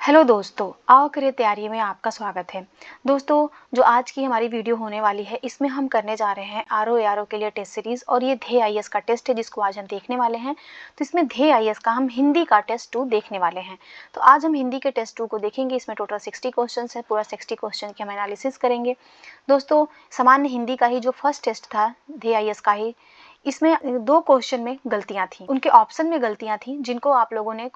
Hello दोस्तों, आओ करें तैयारी में आपका स्वागत है। दोस्तों, जो आज की हमारी वीडियो होने वाली है इसमें हम करने जा रहे हैं आरओ एआरओ के लिए टेस्ट सीरीज और ये ध्येय आईएएस का टेस्ट है जिसको आज हम देखने वाले हैं। तो इसमें ध्येय आईएएस का हम हिंदी का टेस्ट 2 देखने वाले हैं। तो आज हम हिंदी के टेस्ट 2 को देखेंगे। इसमें टोटल 60 क्वेश्चन है, पूरा 60 क्वेश्चन की हम एनालिसिस करेंगे। दोस्तों, सामान्य हिंदी का ही जो फर्स्ट टेस्ट था ध्येय आईएएस का ही, इसमें 2 क्वेश्चन में गलतियां थी, उनके ऑप्शन में गलतियां थी जिनको आप लोगों ने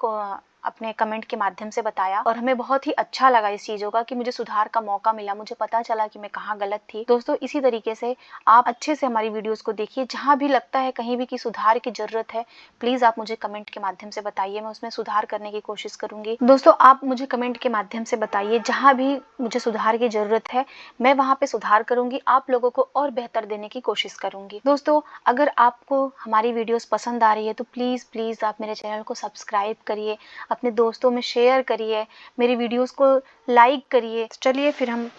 अपने कमेंट के माध्यम से बताया और हमें बहुत ही अच्छा लगा इस चीज़ों का कि मुझे सुधार का मौका मिला, मुझे पता चला कि मैं कहाँ गलत थी। दोस्तों, इसी तरीके से आप अच्छे से हमारी वीडियोस को देखिए। जहाँ भी लगता है कहीं भी कि सुधार की ज़रूरत है, प्लीज़ आप मुझे कमेंट के माध्यम से बताइए, मैं उसमें सुधार करने की कोशिश करूँगी। दोस्तों, आप मुझे कमेंट के माध्यम से बताइए जहाँ भी मुझे सुधार की ज़रूरत है, मैं वहाँ पर सुधार करूँगी, आप लोगों को और बेहतर देने की कोशिश करूँगी। दोस्तों, अगर आपको हमारी वीडियोज़ पसंद आ रही है तो प्लीज़ आप मेरे चैनल को सब्सक्राइब करिए, अपने दोस्तों में शेयर करिए, मेरी वीडियोस को लाइक करिए। चलिए फिर हम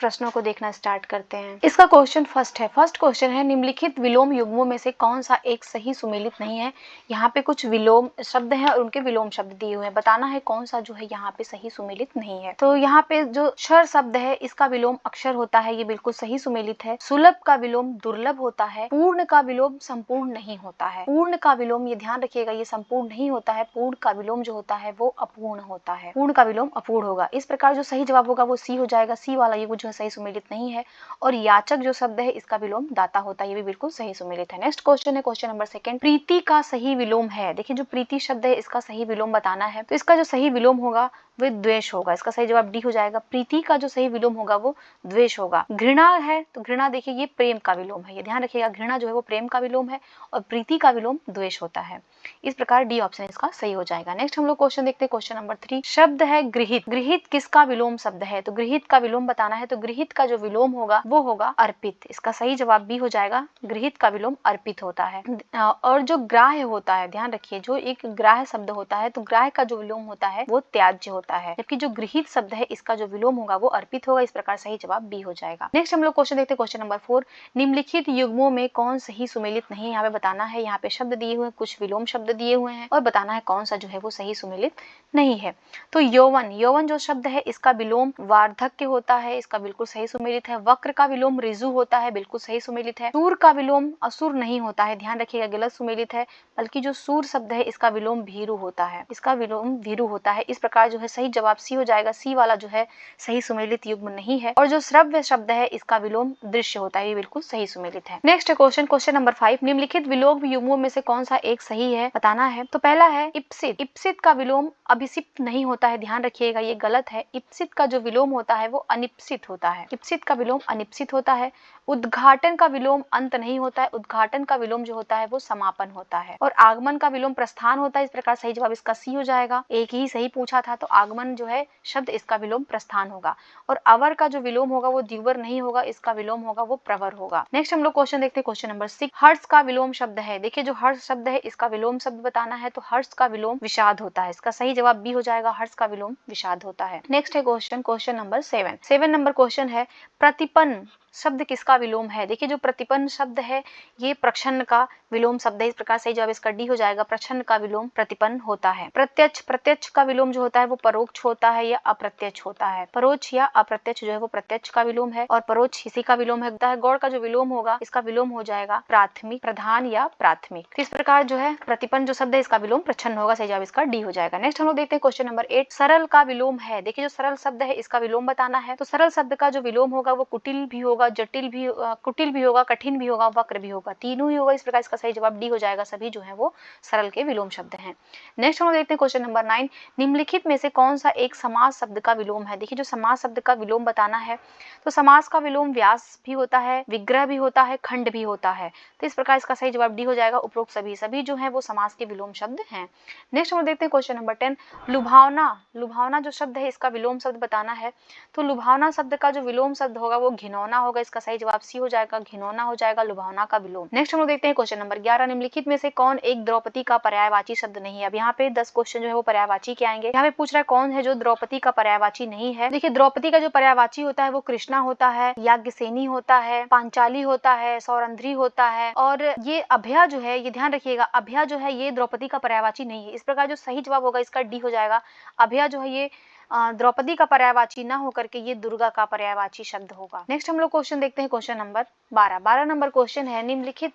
प्रश्नों को देखना स्टार्ट करते हैं। इसका क्वेश्चन फर्स्ट क्वेश्चन है, निम्नलिखित विलोम युग्मों में से कौन सा एक सही सुमेलित नहीं है। यहाँ पे कुछ विलोम शब्द हैं और उनके विलोम शब्द दिए हुए हैं, बताना है कौन सा जो है यहाँ पे सही सुमेलित नहीं है। तो यहाँ पे जो क्षर शब्द है इसका विलोम अक्षर होता है, ये बिल्कुल सही सुमेलित है। सुलभ का विलोम दुर्लभ होता है। पूर्ण का विलोम संपूर्ण नहीं होता है। पूर्ण का विलोम, ये ध्यान रखिएगा, ये संपूर्ण नहीं होता है। पूर्ण का विलोम जो होता है वो अपूर्ण होता है। पूर्ण का विलोम अपूर्ण होगा। इस प्रकार जो सही जवाब होगा वो सी हो जाएगा। सी वाला ये जो सही सुमेलित नहीं है। और याचक जो शब्द है इसका विलोम दाता होता है, ये भी बिल्कुल सही सुमेलित है। नेक्स्ट क्वेश्चन है क्वेश्चन नंबर 2, प्रीति का सही विलोम है। देखिए, जो प्रीति शब्द है इसका सही विलोम बताना है। तो इसका जो सही विलोम होगा वह द्वेष होगा। इसका सही जवाब डी हो जाएगा। प्रीति का जो सही विलोम होगा वो द्वेष होगा। घृणा है तो घृणा देखिए ये प्रेम का विलोम है, ये ध्यान रखिएगा। घृणा जो है वो प्रेम का विलोम है और प्रीति का विलोम द्वेष होता है। इस प्रकार डी ऑप्शन इसका सही हो जाएगा। नेक्स्ट हम लोग क्वेश्चन देखते हैं क्वेश्चन नंबर 3, शब्द है गृहित। गृहित किसका विलोम शब्द है? तो गृहित का विलोम बताना है। तो गृहित का जो विलोम होगा वो होगा अर्पित। इसका सही जवाब बी हो जाएगा। गृहित का विलोम अर्पित होता है। और जो ग्राह्य होता है, ध्यान रखिए, जो एक ग्राह्य शब्द होता है तो ग्राह्य का जो विलोम होता है वो त्याज्य होता है, जबकि जो गृहित शब्द है इसका जो विलोम होगा वो अर्पित होगा। इस प्रकार सही जवाब बी हो जाएगा। नेक्स्ट हम लोग क्वेश्चन देखते हैं क्वेश्चन नंबर 4, निम्नलिखित युग्मों में कौन सही सुमेलित नहीं। यहाँ पे बताना है, यहाँ पे शब्द दिए हुए, कुछ विलोम शब्द दिए हुए हैं और बताना है कौन सा जो है वो सही सुमेलित नहीं है। तो यौवन, यौवन जो शब्द है इसका विलोम वार्धक्य होता है, इसका बिल्कुल सही सुमेलित है। वक्र का विलोम ऋजु होता है, बिल्कुल सही सुमेलित है। सूर का विलोम असुर नहीं होता है, ध्यान रखिएगा, गलत सुमेलित है। बल्कि जो सूर शब्द है इसका विलोम भीरु होता है, इसका विलोम भीरु होता है। इस प्रकार जो है सही जवाब सी हो जाएगा। सी वाला जो है सही सुमेलित युग्म नहीं है। और जो श्रव्य शब्द है इसका विलोम दृश्य होता है, ये बिल्कुल सही सुमेलित है। नेक्स्ट क्वेश्चन, क्वेश्चन नंबर 5, निम्नलिखित विलोम युग्मों में से कौन सा एक सही है, बताना है। तो पहला है इप्सित। इप्सित का विलोम अभिसिप्त नहीं होता है, ध्यान रखिएगा, ये गलत है। इप्सित का जो विलोम होता है वो अनिप्सित होता है। इप्सित का विलोम अनिप्सित होता है। उद्घाटन का विलोम अंत नहीं होता है। उद्घाटन का विलोम जो होता है वो समापन होता है। और आगमन का विलोम प्रस्थान होता है। इस प्रकार सही जवाब इसका सी हो जाएगा। एक ही सही पूछा था, तो आगमन जो है शब्द इसका विलोम प्रस्थान होगा। और अवर का जो विलोम होगा वो द्विवर नहीं होगा, इसका विलोम होगा वो प्रवर होगा। नेक्स्ट हम लोग क्वेश्चन देखते हैं क्वेश्चन नंबर 6, हर्ष का विलोम शब्द है। देखिए, जो हर्ष शब्द है इसका विलोम शब्द बताना है। तो हर्ष का विलोम विषाद होता है, इसका सही जवाब बी हो जाएगा। हर्ष का विलोम विषाद होता है। नेक्स्ट है question, question number 7 number question है, प्रतिपन्न शब्द किसका विलोम है। देखिए, जो प्रतिपन्न शब्द है ये प्रच्छन्न का विलोम शब्द है। इस प्रकार सही जवाब इसका डी हो जाएगा। प्रच्छन्न का विलोम प्रतिपन्न होता है। प्रत्यक्ष, प्रत्यक्ष का विलोम जो होता है वो परोक्ष होता है या अप्रत्यक्ष होता है। परोक्ष या अप्रत्यक्ष जो है वो प्रत्यक्ष का विलोम है और परोक्ष इसी का विलोम है। गौड़ का जो विलोम होगा इसका विलोम हो जाएगा प्राथमिक, प्रधान या प्राथमिक। इस प्रकार जो है प्रतिपन्न जो शब्द है इसका विलोम प्रच्छन्न होगा। सही जवाब इसका डी हो जाएगा। नेक्स्ट हम लोग देखते हैं क्वेश्चन नंबर 8, सरल का विलोम है। देखिए, जो सरल शब्द है इसका विलोम बताना है। तो सरल शब्द का जो विलोम होगा वो कुटिल भी होगा, जटिल भी, कुटिल भी होगा, कठिन भी होगा, वक्र भी होगा, तीनों ही होगा। इस प्रकार इसका सही जवाब डी हो जाएगा। सभी जो है वो सरल के विलोम शब्द हैं। नेक्स्ट हम देखते हैं क्वेश्चन नंबर 9, निम्नलिखित में से कौन सा एक समास शब्द का विलोम है। देखिए, जो समास शब्द का विलोम बताना है। तो समास का विलोम व्यास भी होता है, विग्रह भी होता है, खंड भी होता है। तो इस प्रकार इसका सही जवाब डी हो जाएगा। उपरोक्त सभी जो है वो समास के विलोम शब्द हैं। नेक्स्ट हम देखते हैं क्वेश्चन नंबर 10, लुभावना। लुभावना जो शब्द है इसका विलोम शब्द बताना है। तो लुभावना शब्द का जो विलोम शब्द होगा वो घिनौना होगा, इसका सही जवाब सी हो जाएगा, घिनौना हो जाएगा, लुभावना का विलोम। नेक्स्ट हम लोग देखते हैं क्वेश्चन नंबर 11, निम्नलिखित में से कौन एक द्रौपदी का पर्यायवाची शब्द नहीं है। अब यहाँ पे 10 क्वेश्चन जो है वो पर्यायवाची के आएंगे। यहाँ पे पूछ रहा है कौन है जो द्रौपदी का पर्यायवाची नहीं है। देखिए द्रौपदी का जो पर्यायवाची होता है वो कृष्णा होता है, याज्ञसेनी होता है, पांचाली होता है, सौरंध्री होता है, और ये अभया जो है, ये ध्यान रखिएगा, अभया जो है ये द्रौपदी का पर्यायवाची नहीं है। इस प्रकार जो सही जवाब होगा इसका डी हो जाएगा। अभया जो है ये द्रौपदी का पर्यायवाची ना होकर के ये दुर्गा का पर्यायवाची शब्द होगा। नेक्स्ट हम लोग क्वेश्चन देखते हैं क्वेश्चन नंबर 12 नंबर क्वेश्चन है, निम्नलिखित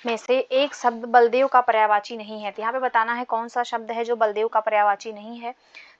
में से एक शब्द बलदेव का पर्यायवाची नहीं है। तो यहाँ पे बताना है कौन सा शब्द है जो बलदेव का पर्यायवाची नहीं है।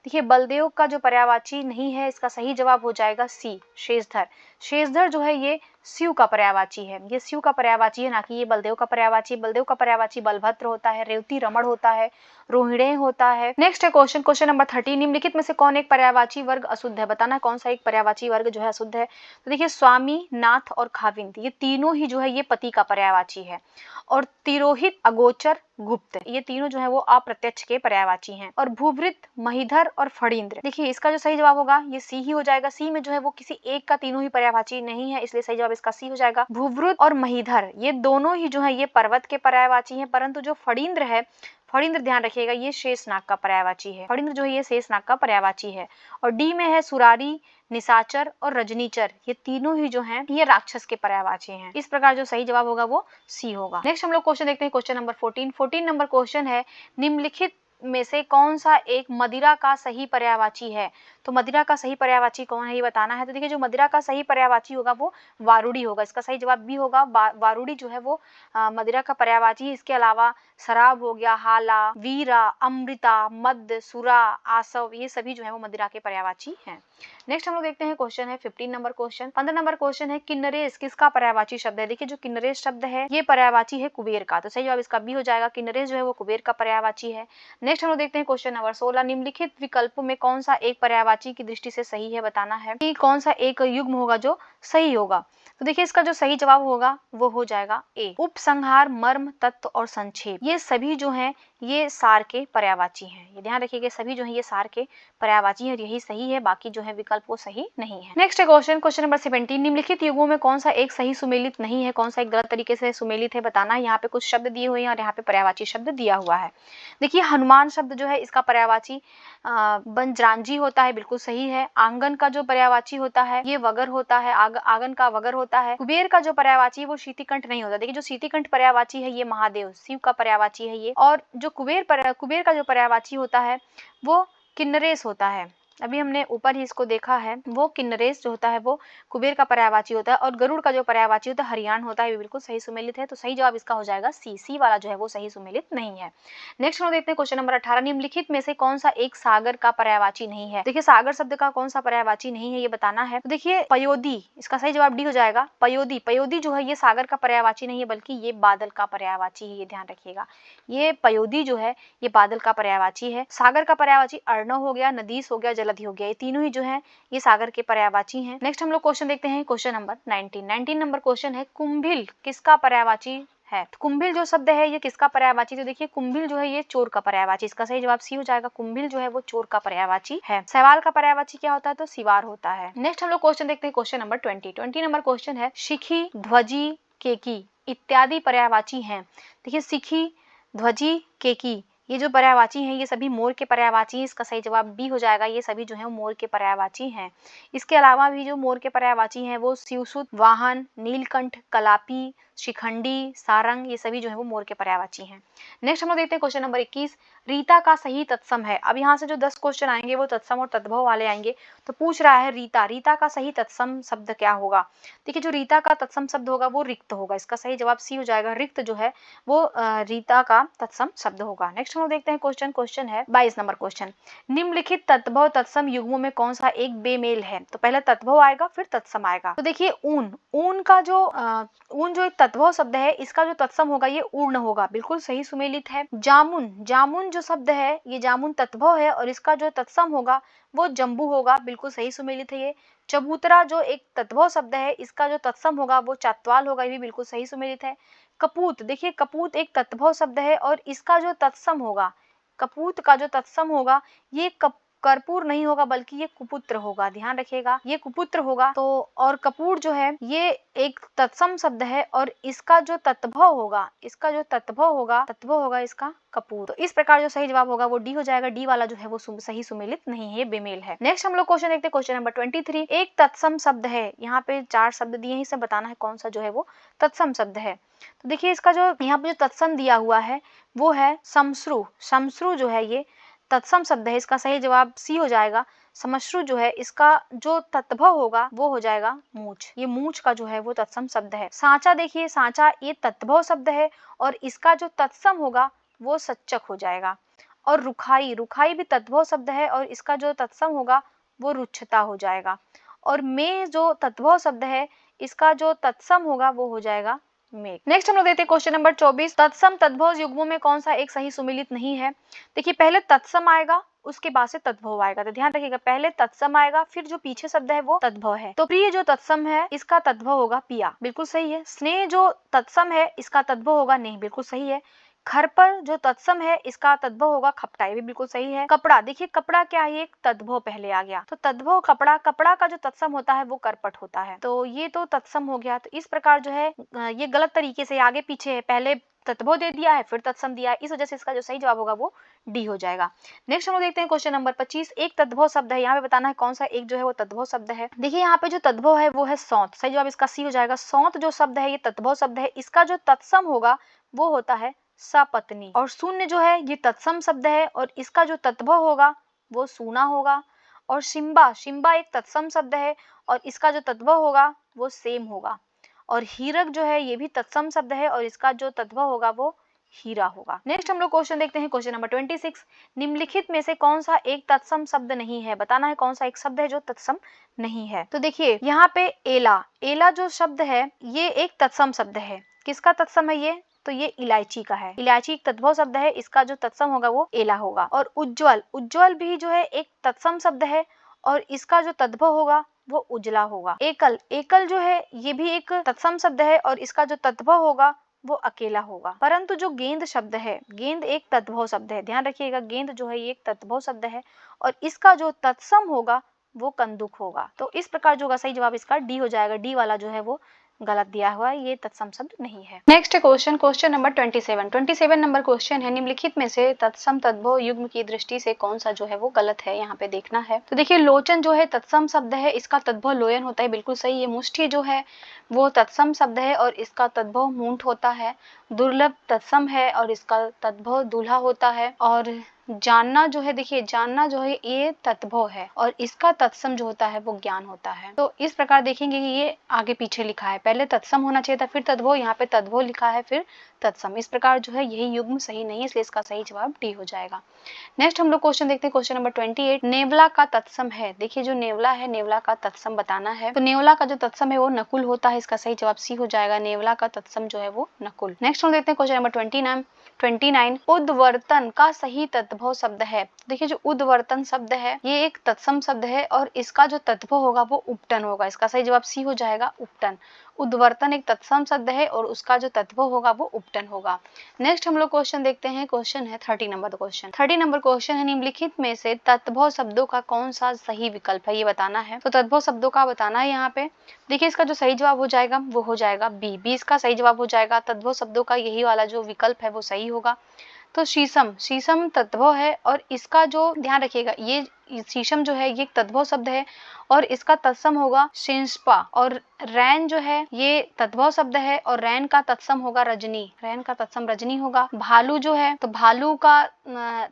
देखिए बलदेव का जो पर्यायवाची नहीं है इसका सही जवाब हो जाएगा सी, शेषधर। शेषधर जो है ये शिव का पर्यायवाची है, ये शिव का पर्यायवाची है, ना कि ये बलदेव का पर्यायवाची। बलदेव का पर्यायवाची बलभद्र होता है, रेवती रमण होता है, रोहिणी होता है। नेक्स्ट है क्वेश्चन नंबर 30, निम्नलिखित में से कौन एक पर्यायवाची वर्ग अशुद्ध है। बताना है कौन सा एक पर्यायवाची वर्ग जो है अशुद्ध है। तो देखिए स्वामी, नाथ और खाविंद ये तीनों ही जो है ये पति का पर्यायवाची है, और तिरोहित, अगोचर, गुप्त ये तीनों जो है वो अप्रत्यक्ष के पर्यायवाची हैं। और भूभृत, महीधर और फणींद्र, देखिए इसका जो सही जवाब होगा ये सी ही हो जाएगा। सी में जो है वो किसी एक का तीनों ही पर्यायवाची नहीं है, इसलिए सही जवाब इसका सी हो जाएगा। भूभृत और महीधर ये दोनों ही जो है ये पर्वत के पर्यायवाची हैं, परंतु जो फणींद्र है, फणींद्र ध्यान रखिएगा ये शेषनाग का पर्यायवाची है। फणींद्र जो है ये शेषनाग का पर्यायवाची है। और डी में है सुरारी, निशाचर और रजनीचर, ये तीनों ही जो हैं ये राक्षस के पर्यायवाची हैं। इस प्रकार जो सही जवाब होगा वो सी होगा। नेक्स्ट हम लोग क्वेश्चन देखते हैं क्वेश्चन नंबर 14 नंबर क्वेश्चन है, निम्नलिखित में से कौन सा एक मदिरा का सही पर्यायवाची है। तो मदिरा का सही पर्यायवाची कौन है ये बताना है। तो देखिए जो मदिरा का सही पर्यायवाची होगा वो वारुड़ी होगा, इसका सही जवाब बी होगा। वारुड़ी जो है वो मदिरा का पर्यायवाची है। इसके अलावा शराब हो गया, हाला, वीरा, अमृता, मद, सुरा, आसव ये सभी जो है वो मदिरा के पर्यायवाची हैं। नेक्स्ट हम लोग देखते हैं क्वेश्चन है 15 नंबर क्वेश्चन। 15 नंबर क्वेश्चन है, किन्नरेश किसका पर्यायवाची शब्द है। देखिए जो किन्नरेश शब्द है ये पर्यायवाची है कुबेर का, तो सही जवाब इसका बी हो जाएगा। किन्नरेश जो है वो कुबेर का पर्यायवाची है। नेक्स्ट हम लोग देखते हैं क्वेश्चन नंबर 16, निम्नलिखित विकल्पों में कौन सा एक पर्यायवाची की दृष्टि से सही है। बताना है कि कौन सा एक युग्म होगा जो सही होगा। तो देखिए इसका जो सही जवाब होगा वो हो जाएगा ए, उपसंहार, मर्म, तत्व और संक्षेप ये सभी जो हैं ये सार के पर्यायवाची हैं। ये ध्यान रखिएगा सभी जो है ये सार के पर्यायवाची हैं और यही सही है, बाकी जो है विकल्प वो सही नहीं है। नेक्स्ट क्वेश्चन नंबर 17, निम्नलिखित युगों में कौन सा एक सही सुमेलित नहीं है, कौन सा एक गलत तरीके से सुमेलित है। बताना है। यहाँ पे कुछ शब्द दिए हुए हैं और यहाँ पे पर्यायवाची शब्द दिया हुआ है। देखिए हनुमान शब्द जो है इसका पर्यायवाची बंजरांजी होता है, बिल्कुल सही है। आंगन का जो पर्यायवाची होता है ये वगर होता है, आंगन का वगर होता है। कुबेर का जो पर्यायवाची वो शीतिकंठ नहीं होता। देखिए जो शीतिकंठ पर्यायवाची है ये महादेव शिव का पर्यायवाची है ये। और जो कुबेर का जो पर्यायवाची होता है वो किन्नरेश होता है। अभी हमने ऊपर ही इसको देखा है, वो किन्नरेश जो होता है वो कुबेर का पर्यायवाची होता है। और गरुड़ का जो पर्यायवाची होता है हरियाण होता है, ये बिल्कुल सही सुमेलित है। तो सही जवाब इसका हो जाएगा सी, सी वाला जो है वो सही सुमेलित नहीं है। नेक्स्ट हम देखते हैं क्वेश्चन नंबर 18, निम्नलिखित में से कौन सा एक सागर का पर्यायवाची नहीं है। देखिए सागर शब्द का कौन सा पर्यायवाची नहीं है ये बताना है। तो देखिए पयोदी, इसका सही जवाब डी हो जाएगा। पयोदी जो है ये सागर का पर्यायवाची नहीं है, बल्कि ये बादल का पर्यायवाची है। ये ध्यान रखिएगा, ये पयोदी जो है ये बादल का पर्यायवाची है। सागर का पर्यायवाची अर्णव हो गया, नदीस हो गया, जलधि हो गया, ये तीनों ही जो है ये सागर के पर्यायवाची हैं। नेक्स्ट हम लोग क्वेश्चन देखते हैं क्वेश्चन नंबर 19 नंबर क्वेश्चन है, कुंभिल किसका पर्यायवाची है। तो कुंभिल जो शब्द है ये किसका पर्यायवाची। तो देखिए कुंभिल जो है ये चोर का पर्यायवाची, इसका सही जवाब सी हो जाएगा। कुंभिल जो है वो चोर का पर्यायवाची है। सवाल का पर्यायवाची क्या होता है, तो सिवार होता है। नेक्स्ट हम लोग क्वेश्चन देखते हैं क्वेश्चन नंबर 20 नंबर क्वेश्चन है, शिखी, ध्वजी, केकी इत्यादि पर्यायवाची हैं। देखिए शिखी, ध्वजी, केकी ये जो पर्यायवाची हैं ये सभी मोर के पर्यायवाची हैं, इसका सही जवाब बी हो जाएगा। ये सभी जो है मोर के पर्यायवाची हैं। इसके अलावा भी जो मोर के पर्यायवाची हैं वो शिवसुत, वाहन, नीलकंठ, कलापी, शिखंडी, सारंग ये सभी जो है वो मोर के पर्यायवाची हैं। नेक्स्ट हम लोग देखते हैं क्वेश्चन नंबर 21, रीता का सही तत्सम है। अब यहाँ से जो 10 क्वेश्चन आएंगे वो तत्सम और तद्भव वाले आएंगे। तो पूछ रहा है रीता का सही तत्सम शब्द क्या होगा। देखिए जो रीता का तत्सम शब्द होगा वो रिक्त होगा, इसका सही जवाब सी हो जाएगा। रिक्त जो है वो रीता का तत्सम शब्द होगा। नेक्स्ट हम देखते हैं क्वेश्चन है 22 नंबर क्वेश्चन, निम्नलिखित तत्भव तत्सम युग्मों में कौन सा एक बेमेल है। तो पहले तत्भव आएगा फिर तत्सम आएगा। तो देखिए ऊन का जो ऊन जो एक तत्भव शब्द है इसका जो तत्सम होगा ये ऊर्ण होगा, बिल्कुल सही सुमेलित है। जामुन जो शब्द है ये जामुन तत्भव है और इसका जो तत्सम होगा वो जम्बू होगा, बिल्कुल सही सुमेलित है ये। चबूतरा जो एक तत्भव शब्द है इसका जो तत्सम होगा वो चातवाल होगा, ये भी बिल्कुल सही सुमेलित है। कपूत, देखिए कपूत एक तत्भव शब्द है और इसका जो तत्सम होगा, कपूत का जो तत्सम होगा ये कर्पूर नहीं होगा बल्कि ये कुपुत्र होगा, ध्यान रखिएगा, ये कुपुत्र होगा। तो और कपूर जो है ये एक तत्सम शब्द है और इसका जो तत्भव होगा, तत्भव होगा इसका कपूर। तो इस प्रकार जो सही जवाब होगा वो डी हो जाएगा। डी वाला जो है वो सही सुमेलित नहीं है, बेमेल है। नेक्स्ट हम लोग क्वेश्चन देखते हैं, क्वेश्चन नंबर 23। एक तत्सम शब्द है, यहाँ पे 4 शब्द दिए हैं, इसे बताना है कौन सा जो है वो तत्सम शब्द है। तो देखिए इसका जो यहाँ पे जो तत्सम दिया हुआ है वो है समश्रु। समश्रु जो है ये तत्सम शब्द है, इसका सही जवाब सी हो जाएगा। समश्रु जो है इसका जो तत्भव होगा वो हो जाएगा मूछ। ये मूछ का जो है वो तत्सम शब्द है। सांचा देखिए, सांचा ये तत्भव शब्द है और इसका जो तत्सम होगा वो सच्चक हो जाएगा। और रुखाई, रुखाई भी तत्भव शब्द है और इसका जो तत्सम होगा वो रुक्षता हो जाएगा। और में जो तत्भव शब्द है इसका जो तत्सम होगा वो हो जाएगा मेघ। नेक्स्ट हम लोग देते हैं क्वेश्चन नंबर 24। तत्सम तद्भव युग्मों में कौन सा एक सही सुमेलित नहीं है। देखिए पहले तत्सम आएगा उसके बाद से तद्भव आएगा, तो ध्यान रखिएगा, पहले तत्सम आएगा फिर जो पीछे शब्द है वो तद्भव है। तो प्रिय जो तत्सम है इसका तद्भव होगा पिया, बिल्कुल सही है। स्नेह जो तत्सम है इसका तद्भव होगा नहीं, बिल्कुल सही है। खरपर जो तत्सम है इसका तद्भव होगा खपटा, ये भी बिल्कुल सही है। कपड़ा, देखिए कपड़ा क्या है, एक तद्भव पहले आ गया, तो तद्भव कपड़ा, कपड़ा का जो तत्सम होता है वो करपट होता है, तो ये तो तत्सम हो गया। तो इस प्रकार जो है ये गलत तरीके से आगे पीछे है, पहले तद्भव दे दिया है फिर तत्सम दिया है, इस वजह से इसका जो सही जवाब होगा वो डी हो जाएगा। नेक्स्ट हम लोग देखते हैं क्वेश्चन नंबर 25। एक तद्भव शब्द है, यहाँ पे बताना है कौन सा एक जो है वो तद्भव शब्द है। देखिए यहाँ पे जो तद्भव है वो है सौंत, सही जवाब इसका सी हो जाएगा। सौंत जो शब्द है ये तद्भव शब्द है, इसका जो तत्सम होगा वो होता है सपत्नी। और शून्य जो है ये तत्सम शब्द है और इसका जो तद्भव होगा वो सूना होगा। और शिम्बा, शिम्बा एक तत्सम शब्द है और इसका जो तद्भव होगा वो सेम होगा। और हीरक जो है ये भी तत्सम शब्द है और इसका जो तद्भव होगा वो हीरा होगा। नेक्स्ट हम लोग क्वेश्चन देखते हैं, क्वेश्चन नंबर 26। निम्नलिखित में से कौन सा एक तत्सम शब्द नहीं है, बताना है कौन सा एक शब्द है जो तत्सम नहीं है। तो देखिए यहाँ पे एला, एला जो शब्द है ये एक तत्सम शब्द है, किसका तत्सम है ये, तो ये इलायची का है। इलायची एक तद्भव शब्द है, इसका जो तत्सम होगा वो एला होगा। और उज्ज्वल, उज्ज्वल भी जो है एक तत्सम शब्द है और इसका जो तद्भव होगा वो उजला होगा। एकल, एकल जो है ये भी एक तत्सम शब्द है और इसका जो तद्भव होगा वो अकेला होगा। परंतु जो गेंद शब्द है, गेंद एक तद्भव शब्द है, ध्यान रखिएगा, गेंद जो है ये एक तद्भव शब्द है और इसका जो तत्सम होगा वो कंदुक होगा। तो इस प्रकार जो होगा सही जवाब इसका डी हो जाएगा। डी वाला जो है वो गलत दिया हुआ है, ये तत्सम शब्द नहीं है। Next question, question number 27 number question है, निम्नलिखित में से तत्सम तद्भव युग्म की दृष्टि से कौन सा जो है वो गलत है, यहाँ पे देखना है। तो देखिए लोचन जो है तत्सम शब्द है, इसका तद्भव लोयन होता है, बिल्कुल सही है। मुष्टि जो है वो तत्सम शब्द है और इसका तद्भव मूंठ होता है। दुर्लभ तत्सम है और इसका तद्भव दूल्हा होता है। और जानना जो है, देखिए जानना जो है ये तत्भव है और इसका तत्सम जो होता है वो ज्ञान होता है। तो इस प्रकार देखेंगे कि ये आगे पीछे लिखा है, पहले तत्सम होना चाहिए था फिर तद्भव, यहाँ पे तद्भव लिखा है फिर तत्सम, इस प्रकार जो है यही युग्म सही नहीं है, इसलिए इसका सही जवाब डी हो जाएगा। नेक्स्ट हम लोग क्वेश्चन देखते हैं, क्वेश्चन नंबर 28। नेवला का तत्सम है, देखिए जो नेवला है नेवला का तत्सम बताना है। तो नेवला का जो तत्सम है वो नकुल होता है, इसका सही जवाब सी हो जाएगा। नेवला का तत्सम जो है वो नकुल। नेक्स्ट हम देखते हैं क्वेश्चन नंबर 29। उद्वर्तन का सही तद्भव शब्द है। देखिए जो उद्वर्तन शब्द है ये एक तत्सम शब्द है और इसका जो तद्भव होगा वो उपटन होगा, इसका सही जवाब सी हो जाएगा, उपटन। उद्वर्तन एक तत्सम शब्द है और उसका जो तद्भव होगा वो उपटन होगा। नेक्स्ट हम लोग क्वेश्चन देखते हैं, क्वेश्चन है 30 नंबर क्वेश्चन। 30 नंबर क्वेश्चन है, निम्नलिखित में से तद्भव शब्दों का कौन सा सही विकल्प है, ये बताना है। तो तद्भव शब्दों का बताना है यहाँ पे। देखिए इसका जो सही जवाब हो जाएगा वो हो जाएगा बी, बी इसका सही जवाब हो जाएगा। तद्भव शब्दों का यही वाला जो विकल्प है वो सही होगा। तो शीशम, शीशम तद्भव है और इसका जो ध्यान रखिएगा ये शीशम जो है ये एक तद्भव शब्द है और इसका तत्सम होगा शिंस्पा। और रैन जो है ये तद्भव शब्द है और रैन का तत्सम होगा रजनी, रैन का तत्सम रजनी होगा। भालू जो है तो भालू का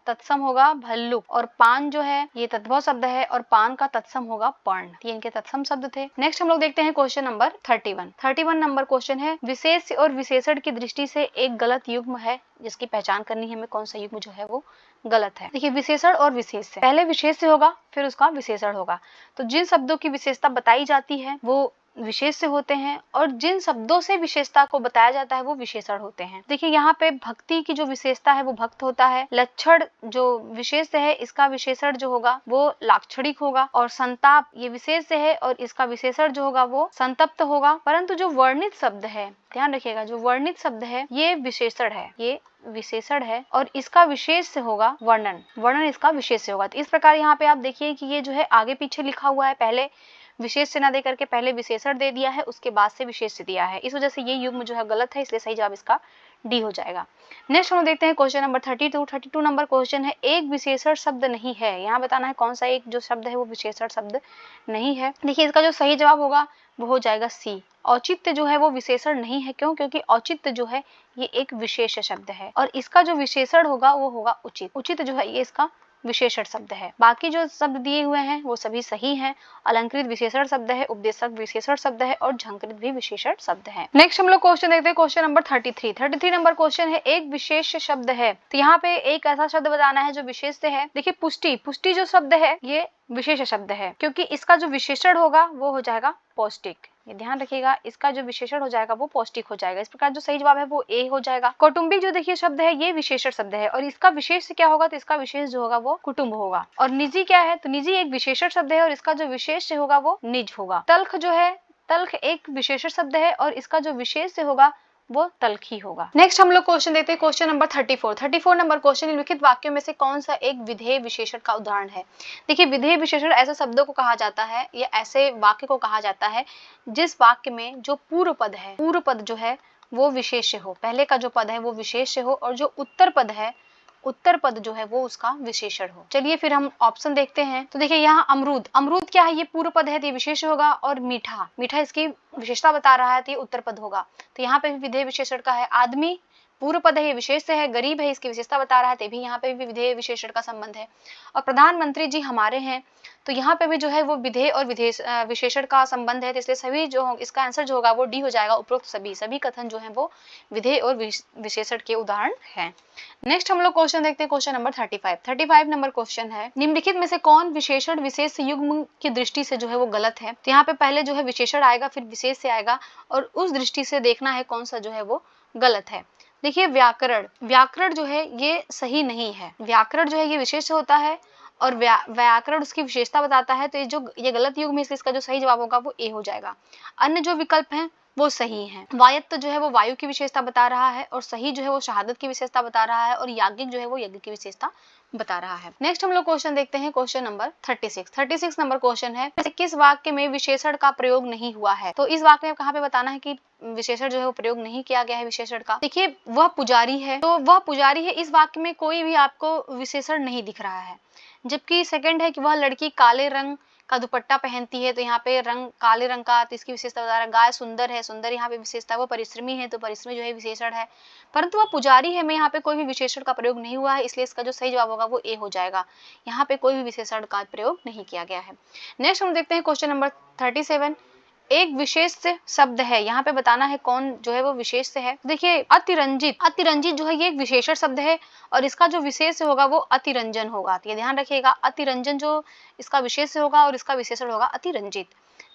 तत्सम होगा भल्लुक। और पान जो है ये तद्भव शब्द है और पान का तत्सम होगा पर्ण, ये इनके तत्सम शब्द थे। नेक्स्ट हम लोग देखते हैं क्वेश्चन नंबर 31 नंबर क्वेश्चन है, विशेष और विशेषण की दृष्टि से एक गलत युग्म है, जिसकी पहचान करनी है हमें कौन सा युग्म जो है वो गलत है। देखिए विशेषण और विशेष से, पहले विशेष होगा फिर उसका विशेषण होगा। तो जिन शब्दों की विशेषता बताई जाती है वो विशेष्य होते हैं और जिन शब्दों से विशेषता को बताया जाता है वो विशेषण होते हैं। देखिए यहाँ पे भक्ति की जो विशेषता है वो भक्त होता है। लक्षण जो विशेष्य है इसका विशेषण जो होगा वो लाक्षणिक होगा, और संताप ये विशेष्य है और इसका विशेषण जो होगा वो संतप्त होगा। परंतु जो वर्णित शब्द है, ध्यान रखिएगा, जो वर्णित शब्द है ये विशेषण है, ये विशेषण है और इसका विशेष्य होगा वर्णन, वर्णन इसका विशेष्य होगा। तो इस प्रकार यहाँ पे आप देखिए कि ये जो है आगे पीछे लिखा हुआ है, पहले विशेष्य ना दे करके पहले विशेषण दे दिया है, उसके बाद से विशेष्य दिया है। इस वजह से ये युग्म जो है गलत है, इसलिए सही जवाब इसका डी हो जाएगा। नेक्स्ट हम देखते हैं क्वेश्चन नंबर 32 नंबर क्वेश्चन है, एक विशेषण शब्द नहीं है। यहाँ बताना है कौन सा एक जो शब्द है वो विशेषण शब्द नहीं है। देखिए इसका जो सही जवाब होगा वो हो जाएगा सी, औचित्य जो है वो विशेषण नहीं है। क्यों? क्योंकि औचित्य जो है ये एक विशेष शब्द है और इसका जो विशेषण होगा वो होगा उचित। उचित जो है ये इसका विशेषण शब्द है। बाकी जो शब्द दिए हुए हैं वो सभी सही हैं। अलंकृत विशेषण शब्द है, उपदेशक विशेषण शब्द है और झंकृत भी विशेषण शब्द है। नेक्स्ट हम लोग क्वेश्चन देखते हैं, क्वेश्चन नंबर 33 नंबर क्वेश्चन है, एक विशेष शब्द है। तो यहाँ पे एक ऐसा शब्द बताना है जो विशेष है। देखिए पुष्टि, पुष्टि जो शब्द है ये विशेष शब्द है क्योंकि इसका जो विशेषण होगा वो हो जाएगा पौष्टिक। ये ध्यान रखिएगा, इसका जो विशेषण हो जाएगा वो पौष्टिक हो जाएगा। इस प्रकार जो सही जवाब है वो ए हो जाएगा। कौटुंबिक जो देखिए शब्द है ये विशेषण शब्द है और इसका विशेष क्या होगा? तो इसका विशेष जो होगा वो कुटुंब होगा। और निजी क्या है? तो निजी एक विशेषण शब्द है और इसका जो विशेष होगा वो निज होगा। तल्ख जो है, तल्ख एक विशेषण शब्द है और इसका जो विशेष होगा वो तल्ख ही होगा। नेक्स्ट हम लोग क्वेश्चन देखते हैं, क्वेश्चन नंबर 34 नंबर क्वेश्चन, निम्नलिखित वाक्यों में से कौन सा एक विधेय विशेषण का उदाहरण है? देखिए विधेय विशेषण ऐसे शब्दों को कहा जाता है या ऐसे वाक्य को कहा जाता है जिस वाक्य में जो पूर्व पद है, पूर्व पद जो है वो विशेष्य हो, पहले का जो पद है वो विशेष्य हो और जो उत्तर पद है, उत्तर पद जो है वो उसका विशेषण हो। चलिए फिर हम ऑप्शन देखते हैं। तो देखिए यहाँ अमरूद, अमरूद क्या है? ये पूर्व पद है तो ये विशेष होगा, और मीठा, मीठा इसकी विशेषता बता रहा है तो ये उत्तर पद होगा। तो यहाँ पे भी विधेय विशेषण का है। आदमी पूर्व पद है, ये विशेष है। गरीब है, इसकी विशेषता बता रहा है तो भी यहाँ पे भी विधेय विशेषण का संबंध है। और प्रधानमंत्री जी हमारे हैं, तो यहाँ पे भी जो है वो विधेय और विशेषण का संबंध है, तो इसलिए सभी जो इसका आंसर जो होगा वो डी हो जाएगा। उपरोक्त सभी कथन जो है वो विधेय और विशेषण के उदाहरण हैं। नेक्स्ट हम लोग क्वेश्चन देखते हैं, क्वेश्चन नंबर 35 नंबर क्वेश्चन है, निम्नलिखित में से कौन विशेषण विशेष युग्म की दृष्टि से जो है वो गलत है? तो यहाँ पे पहले जो है विशेषण आएगा फिर विशेष से आएगा और उस दृष्टि से देखना है कौन सा जो है वो गलत है। देखिए व्याकरण, व्याकरण जो है ये सही नहीं है। व्याकरण जो है ये विशेष होता है और व्याकरण उसकी विशेषता बताता है, तो ये गलत युग्म है, इसलिए इसका जो सही जवाब होगा वो ए हो जाएगा। अन्य जो विकल्प हैं वो सही है। वायत्त जो है वो वायु की विशेषता बता रहा है और सही जो है वो शहादत की विशेषता बता रहा है और याज्ञिक जो है वो यज्ञ की विशेषता बता रहा है। नेक्स्ट हम लोग क्वेश्चन देखते हैं, क्वेश्चन नंबर 36 नंबर क्वेश्चन है, किस वाक्य में विशेषण का प्रयोग नहीं हुआ है? तो इस वाक्य में कहाँ पे बताना है कि विशेषण जो है वो प्रयोग नहीं किया गया है विशेषण का। देखिए वह पुजारी है, तो वह पुजारी है, इस वाक्य में कोई भी आपको विशेषण नहीं दिख रहा है। जबकि सेकंड है कि वह लड़की काले रंग का दुपट्टा पहनती है, तो यहाँ पे रंग काले रंग का, तो इसकी विशेषता बता रहा है। गाय सुंदर है, सुंदर यहाँ पे विशेषता, वो परिश्रमी है तो परिश्रमी जो है विशेषण है। परंतु वह पुजारी है में यहाँ पे कोई भी विशेषण का प्रयोग नहीं हुआ है, इसलिए इसका जो सही जवाब होगा वो ए हो जाएगा। यहाँ पे कोई भी विशेषण का प्रयोग नहीं किया गया है। नेक्स्ट हम देखते हैं क्वेश्चन नंबर 37, एक विशेष शब्द है, यहाँ पे बताना है कौन जो है वो विशेष है। देखिए अतिरंजित, अतिरंजित जो है ये एक विशेषण शब्द है और इसका जो विशेष होगा वो अतिरंजन होगा। तो ये ध्यान रखिएगा, अतिरंजन जो इसका विशेष होगा और इसका विशेषण होगा अतिरंजित।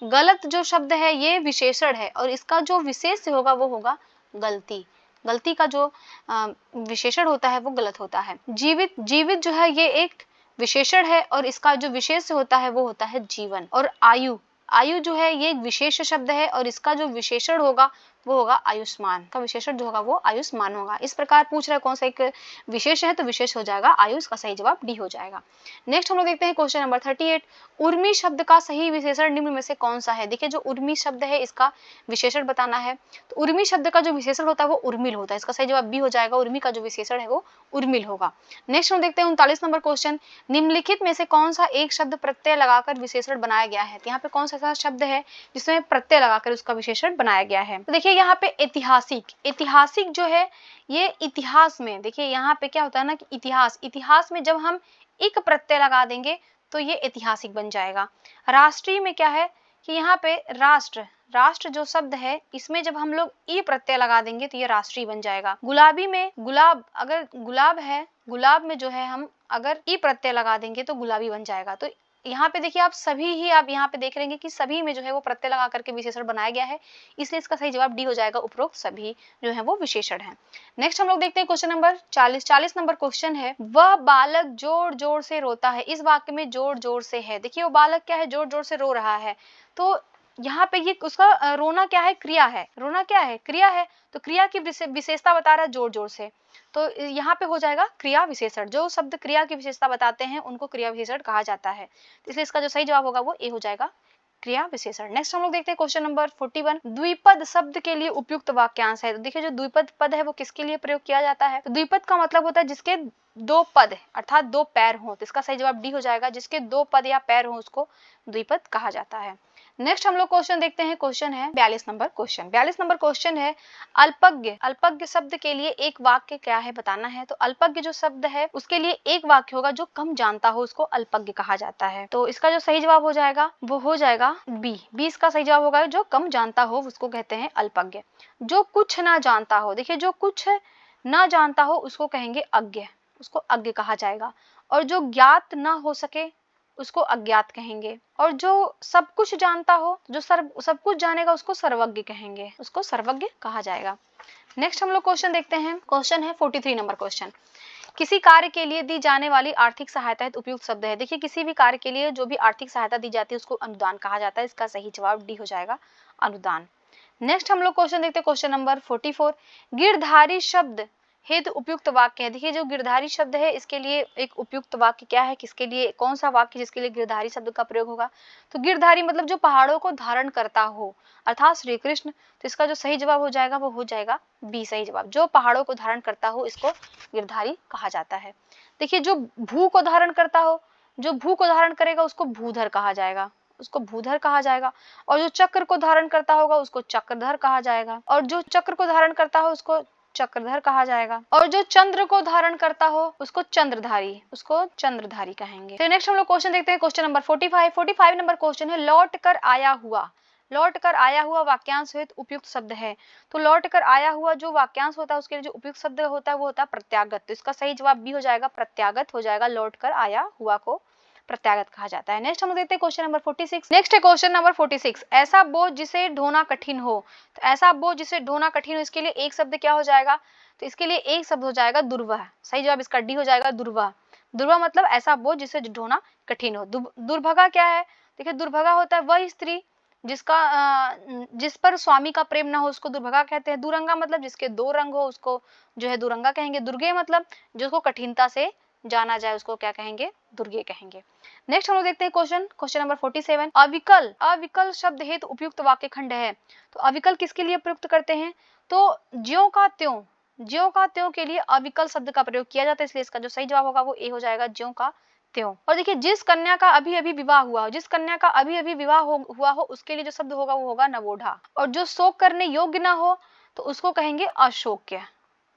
गलत जो शब्द है ये विशेषण है और इसका जो विशेष होगा वो होगा गलती। गलती का जो विशेषण होता है वो गलत होता है। जीवित, जीवित जो है ये एक विशेषण है और इसका जो विशेष होता है वो होता है जीवन। और आयु, आयु जो है ये एक विशेष शब्द है और इसका जो विशेषण होगा वो होगा आयुष्मान, का विशेषण जो होगा वो आयुष्मान होगा। इस प्रकार पूछ रहा है कौन सा एक विशेष है, तो विशेष हो जाएगा आयुष, का सही जवाब डी हो जाएगा। नेक्स्ट हम लोग देखते हैं क्वेश्चन नंबर 38, उर्मी शब्द का सही विशेषण निम्न में से कौन सा है? देखिए जो उर्मी शब्द है इसका विशेषण बताना है, तो उर्मी शब्द का जो विशेषण होता है वो उर्मिल होता है, इसका सही जवाब बी हो जाएगा। उर्मी का जो विशेषण है वो उर्मिल होगा। नेक्स्ट हम देखते हैं 39 नंबर क्वेश्चन, निम्नलिखित में से कौन सा एक शब्द प्रत्यय लगाकर विशेषण बनाया गया है? तो यहाँ पे कौन सा ऐसा शब्द है जिसमें प्रत्यय लगाकर उसका विशेषण बनाया गया है? तो देखिए यहाँ पे ऐतिहासिक, ऐतिहासिक जो है ये इतिहास में, देखिए यहाँ पे क्या होता है ना कि इतिहास, इतिहास में जब हम एक प्रत्यय लगा देंगे तो ये ऐतिहासिक बन जाएगा। राष्ट्रीय में क्या है कि यहाँ पे राष्ट्र, राष्ट्र जो शब्द है इसमें जब हम लोग ई प्रत्यय लगा देंगे तो ये राष्ट्रीय बन जाएगा। गुलाबी में गुलाब, अगर गुलाब है, गुलाब में जो है हम अगर ई प्रत्यय लगा देंगे तो गुलाबी बन जाएगा। तो यहाँ पे देखिए आप सभी ही आप यहाँ पे देख लेंगे कि सभी में जो है वो प्रत्यय लगा करके विशेषण बनाया गया है, इसलिए इसका सही जवाब डी हो जाएगा, उपरोक्त सभी जो है वो विशेषण है। नेक्स्ट हम लोग देखते हैं क्वेश्चन नंबर 40 नंबर क्वेश्चन है, वह बालक जोर जोर से रोता है। इस वाक्य में जोर जोर से है, देखिए वो बालक क्या है, जोर जोर से रो रहा है। तो यहाँ पे ये उसका रोना क्या है, क्रिया है, रोना क्या है, क्रिया है, तो क्रिया की विशेषता बता रहा है जोर जोर से, तो यहाँ पे हो जाएगा क्रिया विशेषण। जो शब्द क्रिया की विशेषता बताते हैं उनको क्रिया विशेषण कहा जाता है, इसलिए इसका जो सही जवाब होगा वो ए हो जाएगा, क्रिया विशेषण। नेक्स्ट हम लोग देखते हैं क्वेश्चन नंबर 41, द्विपद शब्द के लिए उपयुक्त वाक्यांश है। तो देखिए जो द्विपद पद है वो किसके लिए प्रयोग किया जाता है, तो द्विपद का मतलब होता है जिसके दो पद अर्थात दो पैर हो, तो इसका सही जवाब डी हो जाएगा, जिसके दो पद या पैर हो उसको द्विपद कहा जाता है। नेक्स्ट हम लोग क्वेश्चन देखते हैं, क्वेश्चन है 42 नंबर क्वेश्चन। 42 नंबर क्वेश्चन है, अल्पज्ञ, अल्पज्ञ शब्द के लिए एक वाक्य क्या है बताना है। तो अल्पज्ञ जो शब्द है उसके लिए एक वाक्य होगा, जो कम जानता हो उसको अल्पज्ञ कहा जाता है। तो इसका जो सही जवाब हो जाएगा वो हो जाएगा बी, 20 का सही जवाब होगा, जो कम जानता हो उसको कहते हैं अल्पज्ञ। जो कुछ ना जानता हो, देखिए जो कुछ ना जानता हो उसको कहेंगे अज्ञ, उसको अज्ञ कहा जाएगा। और जो ज्ञात ना हो सके उसको अज्ञात कहेंगे। और जो सब कुछ जानता हो, जो सब कुछ जानेगा उसको सर्वज्ञ कहेंगे, उसको सर्वज्ञ कहा जाएगा। नेक्स्ट हम लोग क्वेश्चन देखते हैं, क्वेश्चन है 43 नंबर क्वेश्चन, किसी कार्य के लिए दी जाने वाली आर्थिक सहायता हेतु उपयुक्त शब्द है। देखिए किसी भी कार्य के लिए जो भी आर्थिक सहायता दी जाती है उसको अनुदान कहा जाता है, इसका सही जवाब डी हो जाएगा, अनुदान। नेक्स्ट हम लोग क्वेश्चन देखते हैं, क्वेश्चन नंबर 44, गिरधारी शब्द हेतु उपयुक्त वाक्य है। देखिए जो गिरधारी शब्द है इसके लिए एक उपयुक्त वाक्य क्या है, किसके लिए, कौन सा वाक्य जिसके लिए गिरधारी शब्द का प्रयोग होगा। तो गिरधारी मतलब जो पहाड़ों को धारण करता हो अर्थात श्री कृष्ण, तो इसका जो सही जवाब हो जाएगा वो हो जाएगा बी, सही जवाब, जो पहाड़ों को धारण करता हो इसको गिरधारी कहा जाता है। देखिए जो भू को धारण करता हो, जो भू को धारण करेगा उसको भूधर कहा जाएगा, उसको भूधर कहा जाएगा। और जो चक्र को धारण करता होगा उसको चक्रधर कहा जाएगा, और जो चक्र को धारण करता हो उसको चक्रधर कहा जाएगा। और जो चंद्र को धारण करता हो उसको चंद्रधारी, उसको चंद्रधारी कहेंगे। तो नेक्स्ट हम लोग क्वेश्चन देखते हैं, क्वेश्चन नंबर 45 नंबर क्वेश्चन है, लौट कर आया हुआ, लौट कर आया हुआ वाक्यांश हेतु उपयुक्त शब्द है। तो लौट कर आया हुआ जो वाक्यांश होता है उसके लिए जो उपयुक्त शब्द होता है वो होता है प्रत्यागत, तो इसका सही जवाब बी हो जाएगा, प्रत्यागत हो जाएगा, लौट कर आया हुआ को प्रत्यागत कहा जाता है। नेक्स्ट हम लोग देखते हैं क्वेश्चन नंबर 46। नेक्स्ट है क्वेश्चन नंबर 46, ऐसा बोझ जिसे ढोना कठिन हो। तो ऐसा बोझ जिसे ढोना कठिन हो, इसके लिए एक शब्द क्या हो जाएगा, तो इसके लिए एक शब्द हो जाएगा दुर्वह, सही जवाब इसका डी हो जाएगा, दुर्वह। दुर्वह मतलब ऐसा बोझ जिसे ढोना कठिन हो। दुर्भगा क्या है, देखिए दुर्भगा होता है वह स्त्री जिसका जिस पर स्वामी का प्रेम ना हो उसको दुर्भगा कहते हैं। दुरंगा मतलब जिसके दो रंग हो उसको जो है दुरंगा कहेंगे। दुर्गे मतलब जिसको कठिनता से जाना जाए उसको क्या कहेंगे, दुर्गे कहेंगे। नेक्स्ट हम लोग देखते हैं क्वेश्चन नंबर 47, अविकल, अविकल शब्द हेतु उपयुक्त वाक्य खंड है। तो अविकल किसके लिए प्रयुक्त करते हैं, तो ज्यों का त्यों, ज्यों का त्यों के लिए अविकल शब्द का प्रयोग किया जाता है, इसलिए इसका जो सही जवाब होगा वो ए हो जाएगा, ज्यों का त्यों। और देखिए जिस कन्या का अभी अभी विवाह हुआ हो, जिस कन्या का अभी अभी विवाह हुआ हो उसके लिए जो शब्द होगा वो होगा नवोढ़ा। और जो शोक करने योग्य ना हो तो उसको कहेंगे अशोक्य,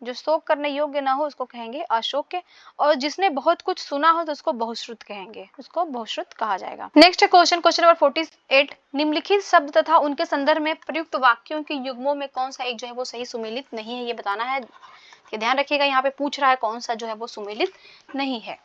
जो शोक करने योग्य ना हो उसको कहेंगे अशोक्य। और जिसने बहुत कुछ सुना हो तो उसको बहुश्रुत कहेंगे, उसको बहुश्रुत कहा जाएगा। नेक्स्ट क्वेश्चन नंबर 48, निम्नलिखित शब्द तथा उनके संदर्भ में प्रयुक्त वाक्यों के युग्मों में कौन सा एक जो है वो सही सुमेलित नहीं है, ये बताना है, कि ध्यान रखिएगा यहाँ पे पूछ रहा है कौन सा जो है वो सुमेलित नहीं है।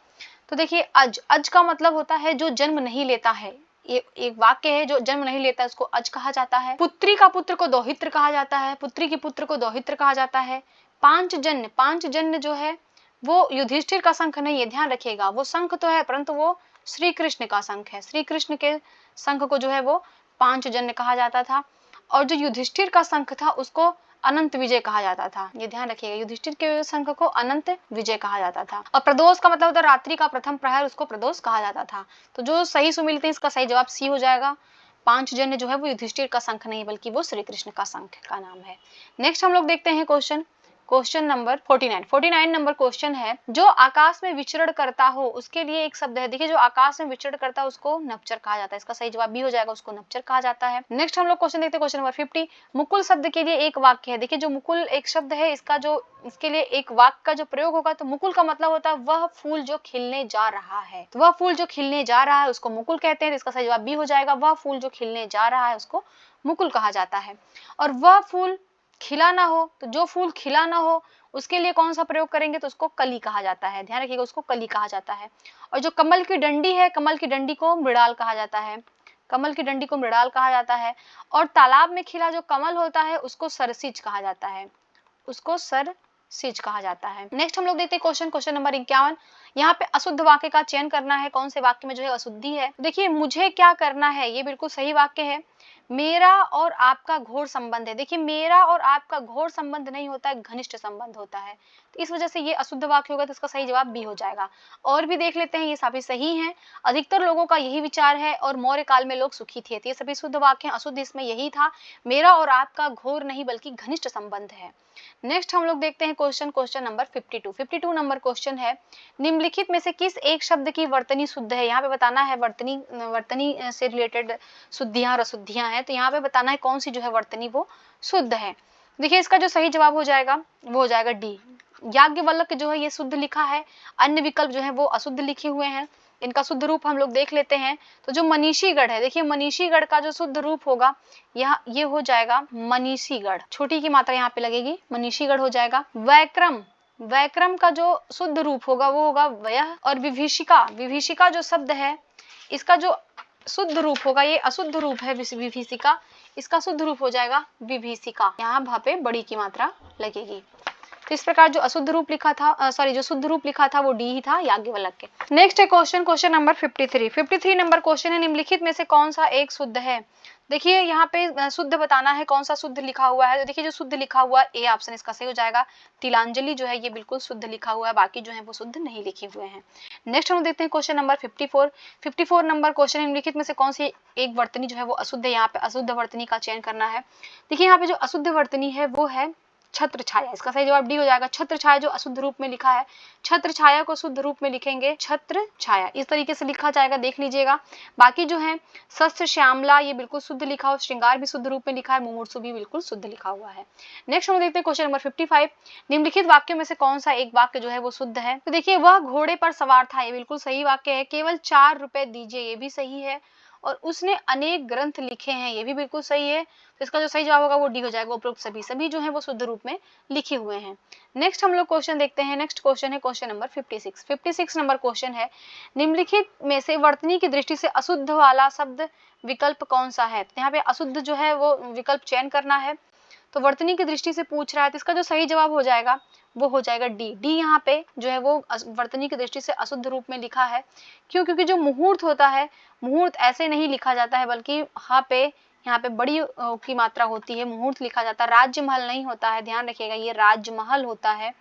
तो देखिए अज, अज का मतलब होता है जो जन्म नहीं लेता है, ये एक वाक्य है, जो जन्म नहीं लेता उसको अज कहा जाता है। पुत्री का पुत्र को दौहित्र कहा जाता है, पुत्री के पुत्र को दौहित्र कहा जाता है। पांचजन्य, पांचजन्य जो है वो युधिष्ठिर का शंख नहीं है, ध्यान रखिएगा, वो शंख तो है परंतु वो श्री कृष्ण का शंख है, श्री कृष्ण के शंख को जो है वो पांचजन्य कहा जाता था। और जो युधिष्ठिर का शंख था उसको अनंत विजय कहा जाता था, ये ध्यान रखिएगा, युधिष्ठिर के शंख को अनंत विजय कहा जाता था। और प्रदोष का मतलब होता है रात्रि का प्रथम प्रहर, उसको प्रदोष कहा जाता था। तो जो सही सुमेलित है इसका सही जवाब सी हो जाएगा, पांचजन्य जो है वो युधिष्ठिर का शंख नहीं बल्कि वो श्री कृष्ण का शंख का नाम है। नेक्स्ट हम लोग देखते हैं क्वेश्चन नंबर 49 नंबर क्वेश्चन है, जो आकाश में विचरण करता हो उसके लिए एक शब्द है। देखिए जो आकाश में विचरण करता है उसको नभचर कहा जाता है, इसका सही जवाब भी हो जाएगा, उसको नभचर कहा जाता है। नेक्स्ट हम लोग क्वेश्चन देखते हैं, क्वेश्चन नंबर 50, मुकुल शब्द के लिए एक वाक्य है। देखिए जो मुकुल एक शब्द है इसके लिए एक वाक्य का जो प्रयोग होगा, तो मुकुल का मतलब होता है वह फूल जो खिलने जा रहा है, तो वह फूल जो खिलने जा रहा है उसको मुकुल कहते हैं, इसका सही जवाब भी हो जाएगा, वह फूल जो खिलने जा रहा है उसको मुकुल कहा जाता है। और वह फूल खिला ना हो, तो जो फूल खिला ना हो उसके लिए कौन सा प्रयोग करेंगे तो उसको कली कहा जाता है, ध्यान रखिएगा, उसको कली कहा जाता है। और जो कमल की डंडी है, कमल की डंडी को मृणाल कहा जाता है, कमल की डंडी को मृणाल कहा जाता है। और तालाब में खिला जो कमल होता है उसको सरसिज कहा जाता है, उसको सरसिज कहा जाता है। नेक्स्ट हम लोग देखते हैं क्वेश्चन नंबर 51। यहाँ पे अशुद्ध वाक्य का चयन करना है, कौन से वाक्य में जो है अशुद्धि है। देखिए मुझे क्या करना है, ये बिल्कुल सही वाक्य है। मेरा और आपका घोर संबंध है। देखिए मेरा और आपका घोर संबंध नहीं होता है, घनिष्ठ संबंध होता है, तो इस वजह से ये अशुद्ध वाक्य होगा, तो इसका सही जवाब बी हो जाएगा। और भी देख लेते हैं, ये सभी सही हैं, अधिकतर लोगों का यही विचार है। और मौर्य काल में लोग सुखी थे, तो ये सभी शुद्ध वाक्य हैं। अशुद्ध इसमें यही था, मेरा और आपका घोर नहीं बल्कि घनिष्ठ संबंध है। नेक्स्ट हम लोग देखते हैं क्वेश्चन नंबर 52 नंबर क्वेश्चन है, निम्नलिखित में से किस एक शब्द की वर्तनी शुद्ध है। यहाँ पे बताना है वर्तनी से रिलेटेड शुद्धियां और अशुद्धियां हैं, तो यहाँ पे बताना है कौन सी जो है वर्तनी वो शुद्ध है। देखिए इसका जो सही जवाब हो जाएगा वो हो जाएगा डी, याज्ञवल्क्य जो है ये शुद्ध लिखा है, अन्य विकल्प जो है वो अशुद्ध लिखे हुए हैं। इनका शुद्ध रूप हम लोग देख लेते हैं। तो जो मनीषीगढ़ है, देखिए मनीषीगढ़ का जो शुद्ध रूप होगा यहाँ ये हो जाएगा मनीषीगढ़, छोटी की मात्रा यहाँ पे लगेगी, मनीषीगढ़ हो जाएगा। वैक्रम, वैक्रम का जो शुद्ध रूप होगा वो होगा व्यय। और विभीषिका, विभीषिका जो शब्द है इसका जो शुद्ध रूप होगा, ये अशुद्ध रूप है विभीषिका, इसका शुद्ध रूप हो जाएगा विभीषिका, यहाँ वहां पे बड़ी की मात्रा लगेगी। तो इस प्रकार जो अशुद्ध रूप लिखा था, जो शुद्ध रूप लिखा था वो डी ही था, याज्ञवल्क्य के। नेक्स्ट है क्वेश्चन नंबर 53 नंबर क्वेश्चन है, निम्नलिखित में से कौन सा एक शुद्ध है। देखिए यहाँ पे शुद्ध बताना है, कौन सा शुद्ध लिखा हुआ है। तो देखिए जो शुद्ध लिखा हुआ ए ऑप्शन इसका सही हो जाएगा। तिलांजलि जो है ये बिल्कुल शुद्ध लिखा हुआ है, बाकी जो है वो शुद्ध नहीं लिखे हुए हैं। नेक्स्ट हम देखते हैं क्वेश्चन नंबर 54 नंबर क्वेश्चन, निम्नलिखित में से कौन सी एक वर्तनी जो है वो अशुद्ध है। यहाँ पे अशुद्ध वर्तनी का चयन करना है। देखिए यहाँ पे जो अशुद्ध वर्तनी है वो है छत्र छाया, इसका सही जवाब डी हो जाएगा। छत्र छाया जो अशुद्ध रूप में लिखा है, छत्र छाया को शुद्ध रूप में लिखेंगे छत्र छाया, इस तरीके से लिखा जाएगा, देख लीजिएगा। बाकी जो है शस्त्र श्यामला ये बिल्कुल शुद्ध लिखा हो, श्रृंगार भी शुद्ध रूप में लिखा है, मुमूर्षु भी बिल्कुल शुद्ध लिखा हुआ है। नेक्स्ट हम देखते हैं क्वेश्चन नंबर 55, निम्नलिखित वाक्यों में से कौन सा एक वाक्य जो है वो शुद्ध है। तो देखिए वह घोड़े पर सवार था, ये बिल्कुल सही वाक्य है। केवल 4 रुपए दीजिए, ये भी सही है। और उसने अनेक ग्रंथ लिखे हैं, ये भी बिल्कुल सही है। तो इसका जो सही जवाब होगा वो डी हो जाएगा। उपरोक्त सभी जो है वो शुद्ध रूप में लिखे हुए हैं। नेक्स्ट हम लोग क्वेश्चन देखते हैं। नेक्स्ट क्वेश्चन है क्वेश्चन नंबर 56 नंबर क्वेश्चन है, निम्नलिखित में से वर्तनी की दृष्टि से अशुद्ध वाला शब्द विकल्प कौन सा है। तो यहाँ पे अशुद्ध जो है वो विकल्प चयन करना है। तो वर्तनी की दृष्टि से पूछ रहा है, तो इसका जो सही जवाब हो जाएगा वो हो जाएगा डी। यहाँ पे जो है वो वर्तनी की दृष्टि से अशुद्ध रूप में लिखा है। क्यों? क्योंकि जो मुहूर्त होता है, मुहूर्त ऐसे नहीं लिखा जाता है, बल्कि यहाँ पे बड़ी की मात्रा होती है, मुहूर्त लिखा जाता है। राजमहल नहीं होता है, ध्यान रखिएगा, ये राजमहल होता है।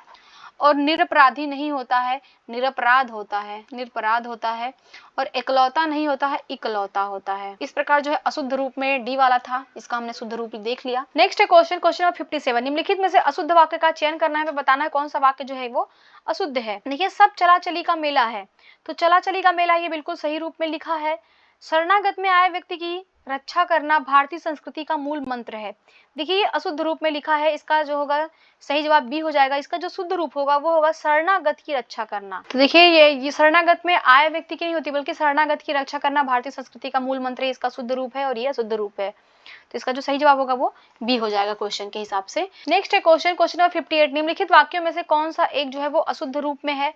और निरपराधी नहीं होता है, निरपराध होता है, निरपराध होता है। और एकलौता नहीं होता है, इकलौता होता है। इस प्रकार जो है अशुद्ध रूप में डी वाला था, इसका हमने शुद्ध रूप देख लिया। नेक्स्ट है क्वेश्चन नंबर 57, निम्नलिखित में से अशुद्ध वाक्य का चयन करना है, बताना है कौन सा वाक्य जो है वो अशुद्ध है। देखिए सब चलाचली का मेला है, तो चलाचली का मेला ये बिल्कुल सही रूप में लिखा है। शरणागत में आए व्यक्ति की रक्षा करना भारतीय संस्कृति का मूल मंत्र है। देखिए ये अशुद्ध रूप में लिखा है, इसका जो होगा सही जवाब बी हो जाएगा। इसका जो शुद्ध रूप होगा वो होगा शरणागत की रक्षा करना। तो देखिए ये शरणागत में आए व्यक्ति की नहीं होती, बल्कि शरणागत की रक्षा करना भारतीय संस्कृति का मूल मंत्र है, इसका शुद्ध रूप है। और ये अशुद्ध रूप है, तो इसका जो सही जवाब होगा वो बी हो जाएगा क्वेश्चन के हिसाब से। नेक्स्ट है क्वेश्चन नंबर 58, निम्नलिखित वाक्यों में से कौन सा एक जो है वो अशुद्ध रूप में है।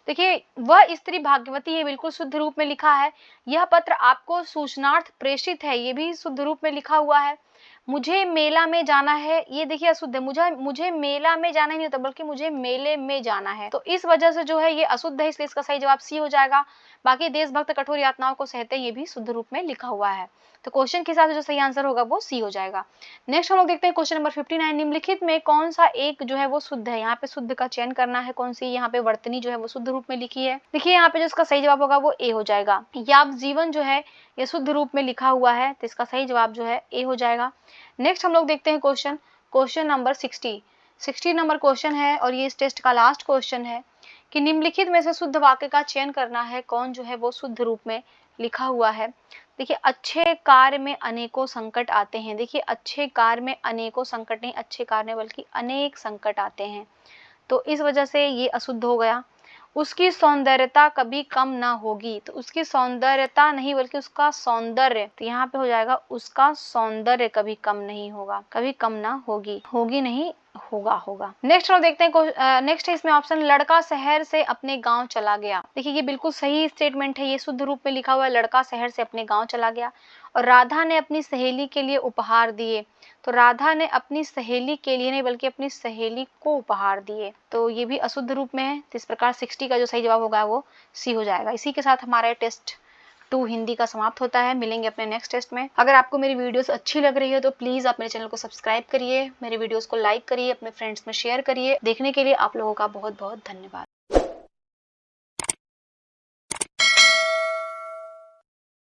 देखिए वह स्त्री भाग्यवती है, बिल्कुल शुद्ध रूप में लिखा है। यह पत्र आपको सूचनार्थ प्रेषित है, ये भी शुद्ध रूप में लिखा हुआ है। मुझे मेला में जाना है, ये देखिए अशुद्ध है। मुझे मेला में जाना ही नहीं होता, बल्कि मुझे मेले में जाना है, तो इस वजह से जो है ये अशुद्ध है, इसलिए इसका सही जवाब सी हो जाएगा। बाकी देशभक्त कठोर यातनाओं को सहते, ये भी शुद्ध रूप में लिखा हुआ है। तो क्वेश्चन के हिसाब से जो सही आंसर होगा वो सी हो जाएगा। नेक्स्ट हम लोग देखते हैं क्वेश्चन नंबर 59, निम्नलिखित में कौन सा एक जो है वो शुद्ध है। यहाँ पे शुद्ध का चयन करना है, कौन सी यहाँ पे वर्तनी जो है वो शुद्ध रूप में लिखी है। देखिए यहाँ पे जो इसका सही जवाब होगा वो ए हो जाएगा। याव जीवन जो है ये शुद्ध रूप में लिखा हुआ है, तो इसका सही जवाब जो है ए हो जाएगा। नेक्स्ट हम लोग देखते हैं क्वेश्चन नंबर 60 नंबर क्वेश्चन है, और ये इस टेस्ट का लास्ट क्वेश्चन है कि निम्नलिखित में से शुद्ध वाक्य का चयन करना है, कौन जो है वो शुद्ध रूप में लिखा हुआ है। देखिए अच्छे कार्य में अनेकों संकट आते हैं। देखिए अच्छे कार्य में अनेकों संकट नहीं, अच्छे कार्य में बल्कि अनेक संकट आते हैं, तो इस वजह से ये अशुद्ध हो गया। उसकी सौंदर्यता कभी कम ना होगी, तो उसकी सौंदर्यता नहीं बल्कि उसका सौंदर्य, तो यहाँ पे हो जाएगा उसका सौंदर्य कभी कम नहीं होगा, कभी कम ना होगी, होगी नहीं होगा। नेक्स्ट हम देखते हैं, नेक्स्ट है इसमें ऑप्शन लड़का शहर से अपने गांव चला गया। देखिए ये बिल्कुल सही स्टेटमेंट है, ये शुद्ध रूप में लिखा हुआ है, लड़का शहर से अपने गांव चला गया। और राधा ने अपनी सहेली के लिए उपहार दिए, तो राधा ने अपनी सहेली के लिए नहीं बल्कि अपनी सहेली को उपहार दिए, तो ये भी अशुद्ध रूप में है। तो इस प्रकार 60 का जो सही जवाब होगा वो सी हो जाएगा। इसी के साथ हमारा टेस्ट 2 हिंदी का समाप्त होता है। मिलेंगे अपने नेक्स्ट टेस्ट में। अगर आपको मेरी वीडियोस अच्छी लग रही है तो प्लीज आप मेरे चैनल को सब्सक्राइब करिए, मेरे वीडियोस को लाइक करिए, अपने फ्रेंड्स में शेयर करिए। देखने के लिए आप लोगों का बहुत बहुत धन्यवाद।